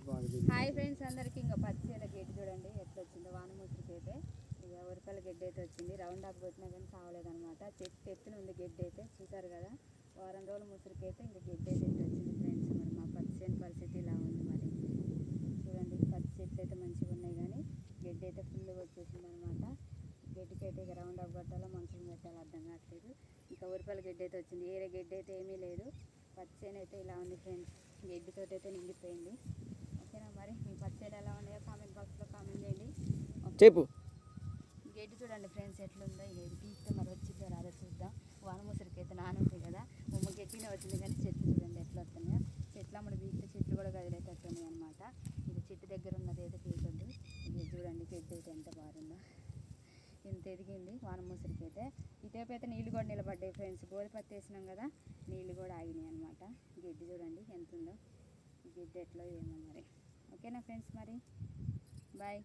hi friends అందరికీ ఇంకా పచ్చిల గడ్డి చూడండి ఎట్లా వచ్చిందో వాన ముసురుకి అయితే ఇక ఉరకల గడ్డి అయితే వచ్చింది రౌండ్ అప్ కొట్టినా కానీ సావలేదనమాట చెట్టు ఎత్తున ఉంది గడ్డి అయితే చూసారు కదా వారం రోజుల ముసురుకి అయితే ఇంకా గడ్డి అయితే వచ్చింది ఫ్రెండ్స్ మరి మా పచ్చిని పరిస్థితి ఇలా ఉంది మరి చూడండి పచ్చి చెట్లు అయితే మంచిగా ఉన్నాయి కానీ గడ్డి అయితే ఫుల్గా వచ్చేసింది అనమాట గడ్డికి అయితే ఇక రౌండ్ అప్ కొట్టాలో మనుషులు పెట్టాలో అర్థం కావట్లేదు ఇంకా ఉరకల గడ్డి అయితే వచ్చింది ఏరే గడ్డి అయితే ఏమీ లేదు పచ్చని అయితే ఇలా ఉంది ఫ్రెండ్స్ గడ్డితో అయితే నిండిపోయింది ఓకేనా మరి మీ పచ్చడి ఎలా ఉన్నాయో కామెంట్ బాక్స్లో కామెంట్ చేయండి చెప్పు గడ్డి చూడండి ఫ్రెండ్స్ ఎట్లుందో ఇది పీక్తే మరి వచ్చిందో రాదో చూద్దాం వాన ముసరికి అయితే నానుంది కదా ఉమ్మ గట్టినే వచ్చింది కానీ చెట్లు చూడండి ఎట్లా వస్తున్నాయో చెట్లు అమ్మడి పీక్తే చెట్లు కూడా కదిలేటట్టున్నాయి అనమాట ఇది చెట్టు దగ్గర ఉన్నది అయితే పీకొద్దు ఇది చూడండి గడ్డి అయితే ఎంత బాగుందో ఇంత ఎదిగింది వాన ముసరికి అయితే ఇటువైపు అయితే నీళ్ళు కూడా నిలబడ్డాయి ఫ్రెండ్స్ గోధుపత్తి వేసినాం కదా నీళ్ళు కూడా ఆగినాయి అనమాట గడ్డి చూడండి ఎంత ఉందో గడ్డి ఎట్లా ఏమో మరి ఓకేనా ఫ్రెండ్స్ మరి బాయ్